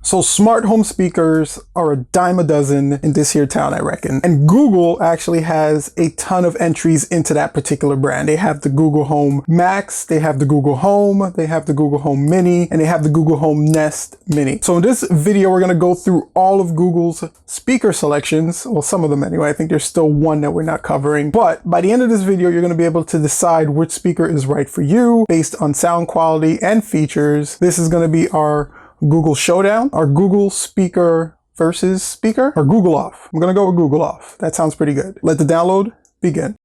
So smart home speakers are a dime a dozen in this here town, I reckon. And Google actually has a ton of entries into that particular brand. They have the Google Home Max, they have the Google Home, they have the Google Home Mini, and they have the Google Home Nest Mini. So in this video, we're gonna go through all of Google's speaker selections. Well, some of them anyway. I think there's still one that we're not covering. But by the end of this video, you're gonna be able to decide which speaker is right for you based on sound quality and features. This is gonna be our Google Showdown, our Google speaker versus speaker, or Google off. I'm gonna go with Google off. That sounds pretty good. Let the download begin.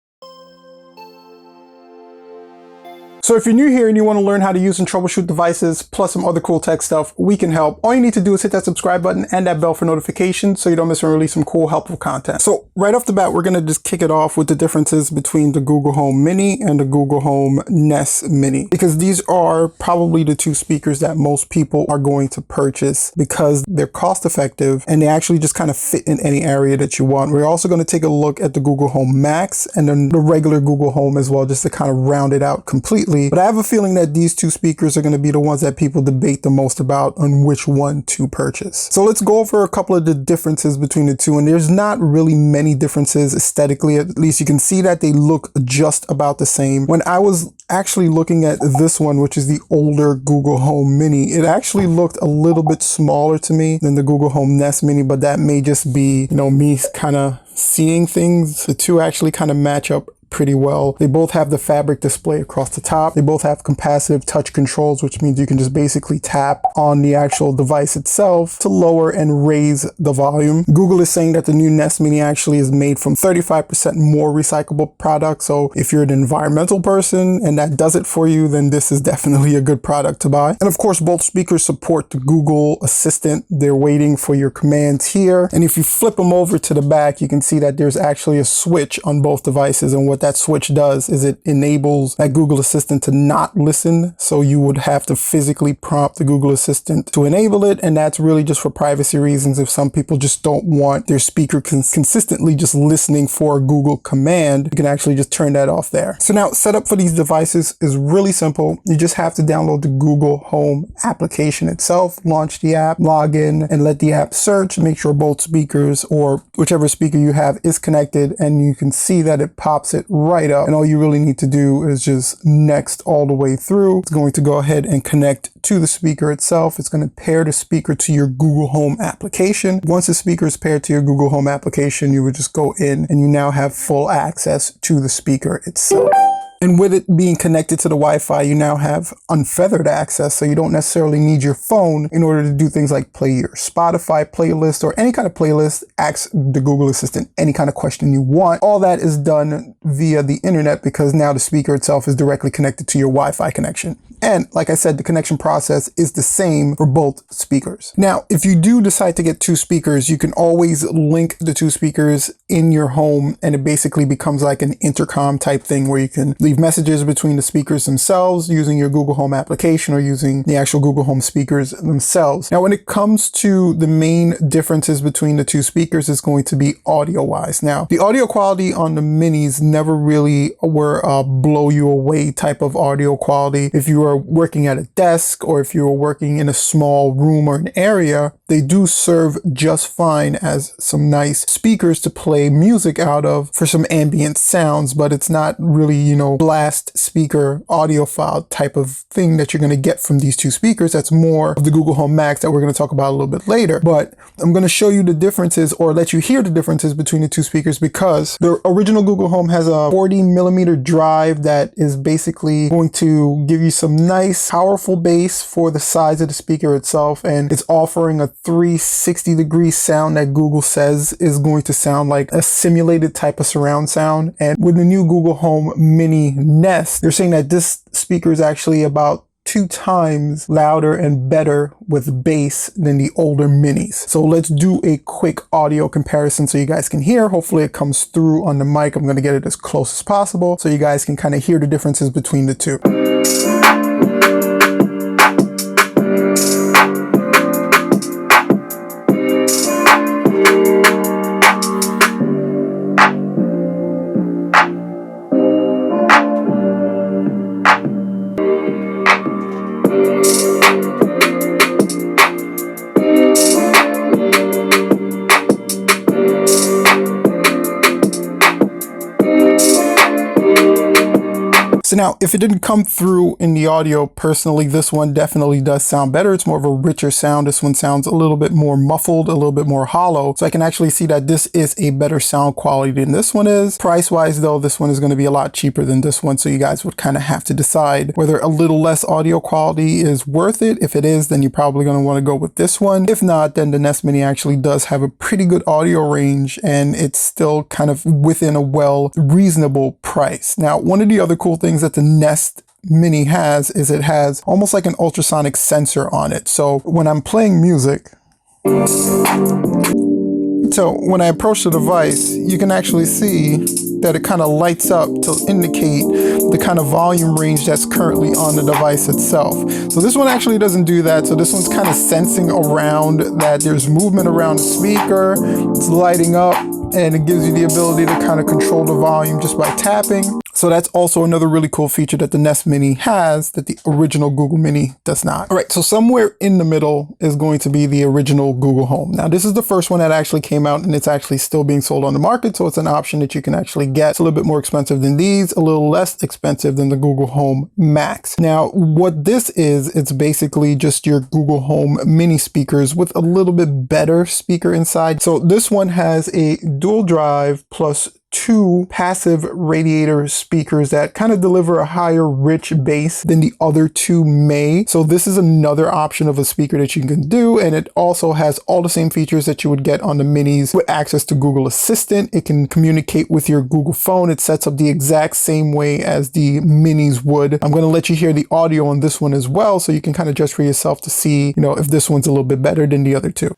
So if you're new here and you want to learn how to use and troubleshoot devices, plus some other cool tech stuff, we can help. All you need to do is hit that subscribe button and that bell for notifications so you don't miss when we release some cool, helpful content. So right off the bat, we're going to just kick it off with the differences between the Google Home Mini and the Google Home Ness Mini, because these are probably the two speakers that most people are going to purchase because they're cost effective and they actually just kind of fit in any area that you want. We're also going to take a look at the Google Home Max and then the regular Google Home as well, just to kind of round it out completely. But I have a feeling that these two speakers are going to be the ones that people debate the most about on which one to purchase. So let's go over a couple of the differences between the two. And there's not really many differences aesthetically. At least you can see that they look just about the same. When I was actually looking at this one, which is the older Google Home Mini, it actually looked a little bit smaller to me than the Google Home Nest Mini, but that may just be, me kind of seeing things. The two actually kind of match up pretty well. They both have the fabric display across the top. They both have capacitive touch controls, which means you can just basically tap on the actual device itself to lower and raise the volume. Google is saying that the new Nest Mini actually is made from 35% more recyclable products. So if you're an environmental person and that does it for you, then this is definitely a good product to buy. And of course, both speakers support the Google Assistant. They're waiting for your commands here. And if you flip them over to the back, you can see that there's actually a switch on both devices. And what that switch does is it enables that Google Assistant to not listen. So you would have to physically prompt the Google Assistant to enable it. And that's really just for privacy reasons. If some people just don't want their speaker consistently just listening for a Google command, you can actually just turn that off there. So now setup for these devices is really simple. You just have to download the Google Home application itself, launch the app, log in, and let the app search, make sure both speakers or whichever speaker you have is connected, and you can see that it pops it right up. And all you really need to do is just next all the way through. It's going to go ahead and connect to the speaker itself. It's going to pair the speaker to your Google Home application. Once the speaker is paired to your Google Home application, you would just go in and you now have full access to the speaker itself. And with it being connected to the Wi-Fi, you now have unfeathered access, so you don't necessarily need your phone in order to do things like play your Spotify playlist or any kind of playlist, ask the Google Assistant any kind of question you want. All that is done via the internet because now the speaker itself is directly connected to your Wi-Fi connection. And like I said, the connection process is the same for both speakers. Now, if you do decide to get two speakers, you can always link the two speakers in your home, and it basically becomes like an intercom type thing where you can leave messages between the speakers themselves using your Google Home application or using the actual Google Home speakers themselves. Now, when it comes to the main differences between the two speakers, is going to be audio wise. Now, the audio quality on the minis never really were a blow you away type of audio quality. If you are working at a desk or if you're working in a small room or an area, they do serve just fine as some nice speakers to play music out of for some ambient sounds, but it's not really, blast speaker audiophile type of thing that you're going to get from these two speakers. That's more of the Google Home Max that we're going to talk about a little bit later. But I'm going to show you the differences, or let you hear the differences between the two speakers, because the original Google Home has a 40mm drive that is basically going to give you some nice powerful bass for the size of the speaker itself, and it's offering a 360-degree sound that Google says is going to sound like a simulated type of surround sound. And with the new Google Home Mini Nest, they're saying that this speaker is actually about 2 times louder and better with bass than the older minis. So let's do a quick audio comparison so you guys can hear. Hopefully it comes through on the mic. I'm going to get it as close as possible so you guys can kind of hear the differences between the two. So now, if it didn't come through in the audio, personally, this one definitely does sound better. It's more of a richer sound. This one sounds a little bit more muffled, a little bit more hollow. So I can actually see that this is a better sound quality than this one is. Price-wise, though, this one is going to be a lot cheaper than this one. So you guys would kind of have to decide whether a little less audio quality is worth it. If it is, then you're probably going to want to go with this one. If not, then the Ness Mini actually does have a pretty good audio range, and it's still kind of within a reasonable price. Now, one of the other cool things that the Ness Mini has is it has almost like an ultrasonic sensor on it. So when I'm playing music, so when I approach the device, you can actually see that it kind of lights up to indicate the kind of volume range that's currently on the device itself. So this one actually doesn't do that. So this one's kind of sensing around that there's movement around the speaker. It's lighting up, and it gives you the ability to kind of control the volume just by tapping. So that's also another really cool feature that the Ness Mini has that the original Google Mini does not. All right, so somewhere in the middle is going to be the original Google Home. Now, this is the first one that actually came out, and it's actually still being sold on the market. So it's an option that you can actually get. It's a little bit more expensive than these, a little less expensive than the Google Home Max. Now, what this is, it's basically just your Google Home mini speakers with a little bit better speaker inside. So this one has a dual drive plus 2 passive radiator speakers that kind of deliver a higher rich bass than the other 2 may. So this is another option of a speaker that you can do, and it also has all the same features that you would get on the minis with access to Google Assistant. It can communicate with your Google phone. It sets up the exact same way as the minis would. I'm going to let you hear the audio on this one as well, so you can kind of judge for yourself to see, if this one's a little bit better than the other 2.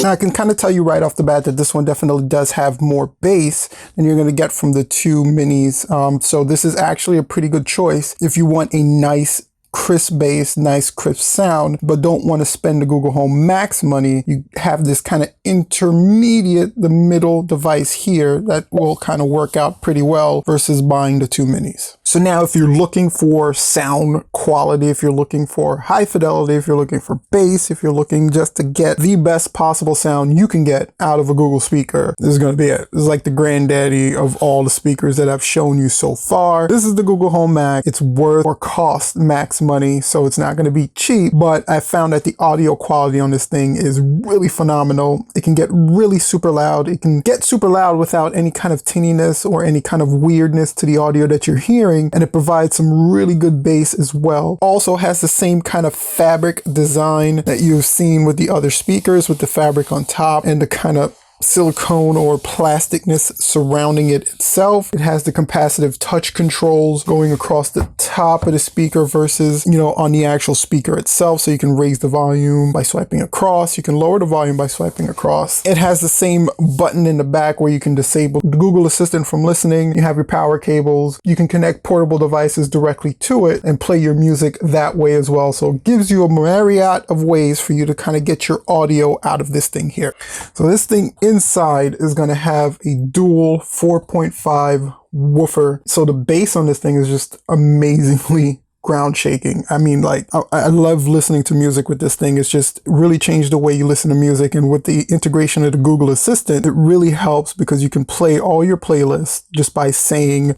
Now, I can kind of tell you right off the bat that this one definitely does have more bass than you're going to get from the 2 minis. So this is actually a pretty good choice if you want a nice crisp bass, nice crisp sound, but don't want to spend the Google Home Max money. You have this kind of intermediate, the middle device here that will kind of work out pretty well versus buying the 2 minis. So now if you're looking for sound quality, if you're looking for high fidelity, if you're looking for bass, if you're looking just to get the best possible sound you can get out of a Google speaker, this is going to be it. This is like the granddaddy of all the speakers that I've shown you so far. This is the Google Home Max. It's worth or cost Max money, so it's not going to be cheap, but I found that the audio quality on this thing is really phenomenal. It can get really super loud. It can get super loud without any kind of tinniness or any kind of weirdness to the audio that you're hearing, and it provides some really good bass as well. Also has the same kind of fabric design that you've seen with the other speakers, with the fabric on top and the kind of silicone or plasticness surrounding it itself. It has the capacitive touch controls going across the top of the speaker versus, on the actual speaker itself. So you can raise the volume by swiping across. You can lower the volume by swiping across. It has the same button in the back where you can disable the Google Assistant from listening. You have your power cables. You can connect portable devices directly to it and play your music that way as well. So it gives you a myriad of ways for you to kind of get your audio out of this thing here. So this thing inside is going to have a dual 4.5 woofer. So the bass on this thing is just amazingly ground shaking. I mean, I love listening to music with this thing. It's just really changed the way you listen to music. And with the integration of the Google Assistant, it really helps because you can play all your playlists just by saying,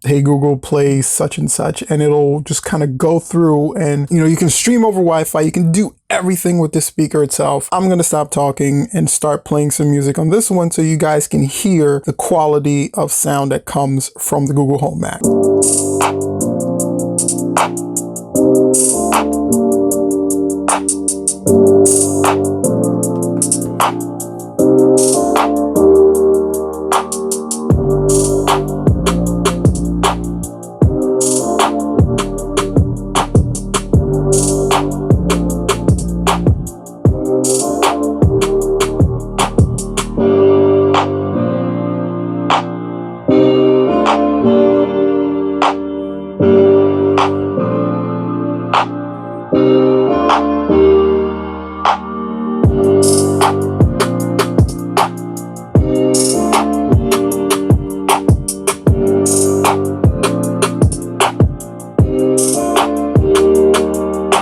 hey Google, play such and such, and it'll just kind of go through, and you can stream over Wi-Fi. You can do everything with this speaker itself. I'm going to stop talking and start playing some music on this one so you guys can hear the quality of sound that comes from the Google Home Max.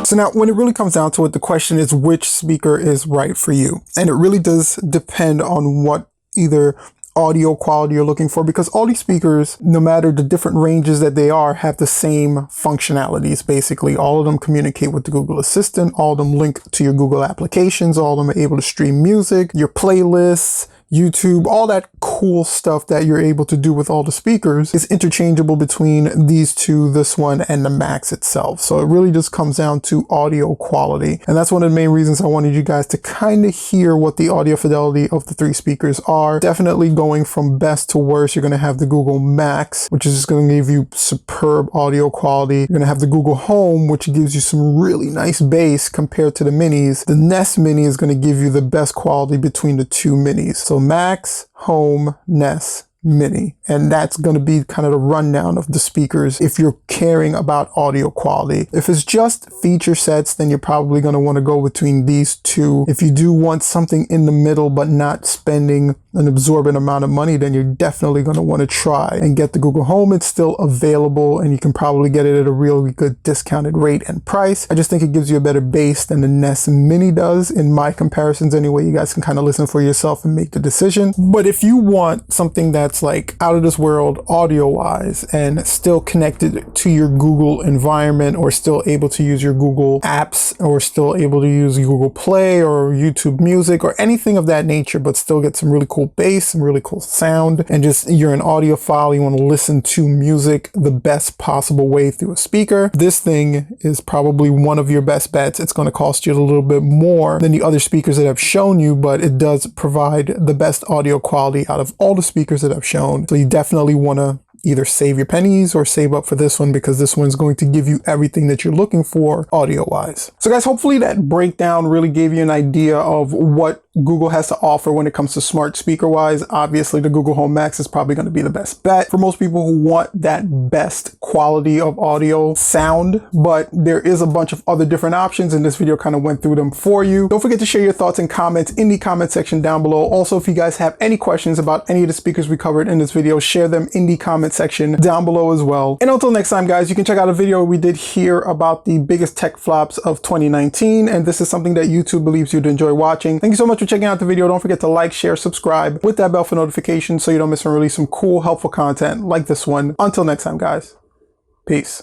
So now when it really comes down to it, the question is which speaker is right for you. And it really does depend on what either audio quality you're looking for, because all these speakers, no matter the different ranges that they are, have the same functionalities. Basically, all of them communicate with the Google Assistant, all of them link to your Google applications, all of them are able to stream music, your playlists, YouTube, all that cool stuff that you're able to do with all the speakers is interchangeable between these two, this one and the Max itself. So it really just comes down to audio quality. And that's one of the main reasons I wanted you guys to kind of hear what the audio fidelity of the three speakers are. Definitely going from best to worst, you're going to have the Google Max, which is just going to give you superb audio quality. You're going to have the Google Home, which gives you some really nice bass compared to the minis. The Ness Mini is going to give you the best quality between the two minis. So Max, Home, Ness, Mini. And that's going to be kind of the rundown of the speakers if you're caring about audio quality. If it's just feature sets, then you're probably going to want to go between these two. If you do want something in the middle but not spending an absorbent amount of money, then you're definitely going to want to try and get the Google Home. It's still available and you can probably get it at a really good discounted rate and price. I just think it gives you a better bass than the Ness Mini does in my comparisons anyway. You guys can kind of listen for yourself and make the decision. But if you want something that's like out of this world audio wise and still connected to your Google environment, or still able to use your Google apps, or still able to use Google Play or YouTube Music or anything of that nature, but still get some really cool bass and really cool sound, and just you're an audiophile, you want to listen to music the best possible way through a speaker, this thing is probably one of your best bets. It's going to cost you a little bit more than the other speakers that I've shown you, but it does provide the best audio quality out of all the speakers that I've shown. So you definitely want to either save your pennies or save up for this one, because this one's going to give you everything that you're looking for audio wise. So guys, hopefully that breakdown really gave you an idea of what Google has to offer when it comes to smart speaker wise. Obviously the Google Home Max is probably going to be the best bet for most people who want that best quality of audio sound, but there is a bunch of other different options, and this video kind of went through them for you. Don't forget to share your thoughts and comments in the comment section down below. Also, if you guys have any questions about any of the speakers we covered in this video, share them in the comment section down below as well. And until next time guys, you can check out a video we did here about the biggest tech flops of 2019, and this is something that YouTube believes you'd enjoy watching. Thank you so much for checking out the video. Don't forget to like, share, subscribe with that bell for notifications so you don't miss when I release some cool, helpful content like this one. Until next time guys, peace.